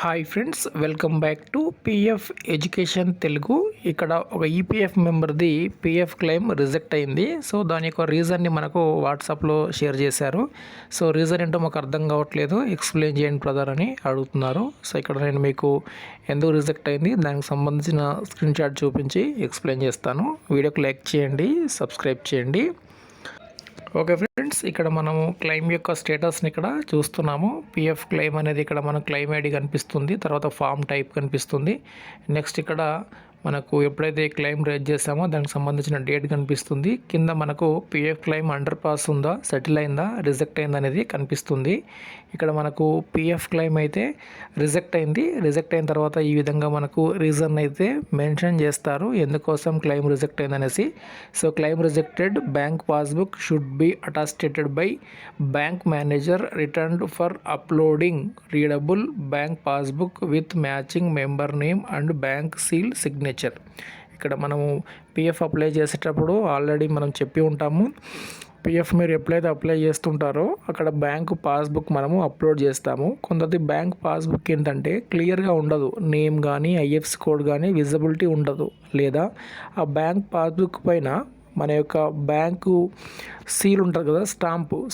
Hi friends, welcome back to PF education Telugu. ఇక్కడ ఒక EPF మెంబర్ది PF claim reject అయింది. So దాని యొక్క రీజన్ని మనకు వాట్సాప్లో షేర్ చేశారు. సో రీజన్ ఏంటో మాకు అర్థం కావట్లేదు, ఎక్స్ప్లెయిన్ చేయండి బ్రదర్ అని అడుగుతున్నారు. సో ఇక్కడ నేను మీకు ఎందుకు రిజెక్ట్ అయింది దానికి సంబంధించిన స్క్రీన్ షాట్ చూపించి ఎక్స్ప్లెయిన్ చేస్తాను. వీడియోకి లైక్ చేయండి, సబ్స్క్రైబ్ చేయండి. ఓకే ఫ్రెండ్స్, ఇక్కడ మనము క్లెయిమ్ యొక్క స్టేటస్ని ఇక్కడ చూస్తున్నాము. పిఎఫ్ క్లెయిమ్ అనేది ఇక్కడ మన క్లెయిమ్ ఐడి కనిపిస్తుంది, తర్వాత ఫామ్ టైప్ కనిపిస్తుంది. నెక్స్ట్ ఇక్కడ మనకు ఎప్పుడైతే క్లెయిమ్ రేజ్ చేసామో దానికి సంబంధించిన డేట్ కనిపిస్తుంది. కింద మనకు పిఎఫ్ క్లెయిమ్ అండర్ పాస్ ఉందా, సెటిల్ అయిందా, రిజెక్ట్ అయిందా అనేది కనిపిస్తుంది. ఇక్కడ మనకు పిఎఫ్ క్లెయిమ్ అయితే రిజెక్ట్ అయింది. రిజెక్ట్ అయిన తర్వాత ఈ విధంగా మనకు రీజన్ అయితే మెన్షన్ చేస్తారు ఎందుకోసం క్లెయిమ్ రిజెక్ట్ అయిందనేసి. So claim rejected, bank passbook should be attested by bank manager, returned for uploading readable bank passbook with matching member name and bank seal signature. ఇక్కడ మనము పిఎఫ్ అప్లై చేసేటప్పుడు already మనం చెప్పి ఉంటాము, PF మీరు ఎప్పుడైతే apply చేస్తుంటారో అక్కడ బ్యాంకు పాస్బుక్ మనము అప్లోడ్ చేస్తాము. కొందరి బ్యాంక్ పాస్బుక్ ఏంటంటే క్లియర్గా ఉండదు, నేమ్ కానీ ఐఎఫ్ఎస్సి కోడ్ కానీ విజిబిలిటీ ఉండదు, లేదా ఆ బ్యాంక్ పాస్బుక్ పైన మన యొక్క బ్యాంకు సీల్ ఉంటుంది కదా,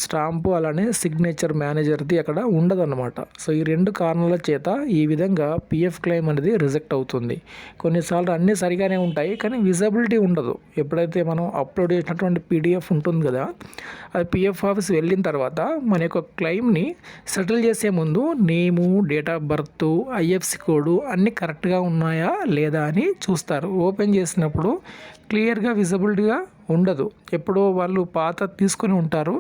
స్టాంపు అలానే సిగ్నేచర్ మేనేజర్ది అక్కడ ఉండదన్నమాట. సో ఈ రెండు కారణాల చేత ఈ విధంగా పిఎఫ్ క్లెయిమ్ అనేది రిజెక్ట్ అవుతుంది. కొన్నిసార్లు అన్నీ సరిగానే ఉంటాయి కానీ విజిబిలిటీ ఉండదు. ఎప్పుడైతే మనం అప్లోడ్ చేసినటువంటి పీడిఎఫ్ ఉంటుంది కదా, అది పిఎఫ్ ఆఫీస్ వెళ్ళిన తర్వాత మన యొక్క క్లెయిమ్ని సెటిల్ చేసే ముందు name, date of birth, IFSC code అన్నీ కరెక్ట్గా ఉన్నాయా లేదా అని చూస్తారు. ఓపెన్ చేసినప్పుడు క్లియర్గా విజిబిలిటీగా ఉండదు. ఎప్పుడో వాళ్ళు పాత తీసుకొని ఉంటారు,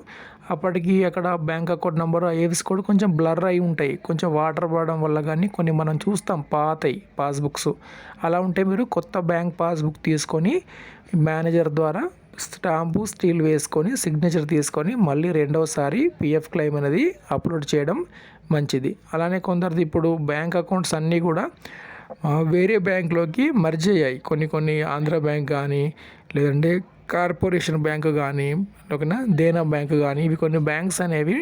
అప్పటికి అక్కడ bank account number, IFSC code కొంచెం బ్లర్ అయి ఉంటాయి. కొంచెం వాటర్ పడడం వల్ల కానీ కొన్ని మనం చూస్తాం పాతయి పాస్బుక్స్. అలా ఉంటే మీరు కొత్త బ్యాంక్ పాస్బుక్ తీసుకొని మేనేజర్ ద్వారా స్టాంపు స్టీల్ వేసుకొని సిగ్నేచర్ తీసుకొని మళ్ళీ రెండవసారి పిఎఫ్ క్లెయిమ్ అనేది అప్లోడ్ చేయడం మంచిది. అలానే కొందరిది ఇప్పుడు బ్యాంక్ అకౌంట్స్ అన్నీ కూడా వేరే బ్యాంక్లోకి మర్జ్ అయ్యాయి. కొన్ని ఆంధ్ర బ్యాంక్ కానీ, లేదంటే కార్పొరేషన్ బ్యాంకు కానీ, ఓకేనా, దేనా బ్యాంకు కానీ, ఇవి కొన్ని బ్యాంక్స్ అనేవి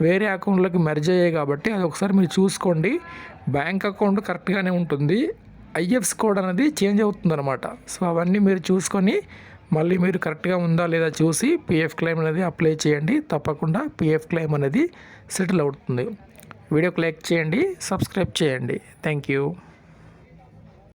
వేరే అకౌంట్లోకి మెర్జ్ అయ్యాయి. కాబట్టి అది ఒకసారి మీరు చూసుకోండి. బ్యాంక్ అకౌంట్ కరెక్ట్గానే ఉంటుంది, ఐఎఫ్ఎస్సి కోడ్ అనేది చేంజ్ అవుతుంది అనమాట. సో అవన్నీ మీరు చూసుకొని మళ్ళీ మీరు కరెక్ట్గా ఉందా లేదా చూసి పిఎఫ్ క్లెయిమ్ అనేది అప్లై చేయండి. తప్పకుండా పిఎఫ్ క్లెయిమ్ అనేది సెటిల్ అవుతుంది. వీడియోకి లైక్ చేయండి, సబ్స్క్రైబ్ చేయండి. Thank you.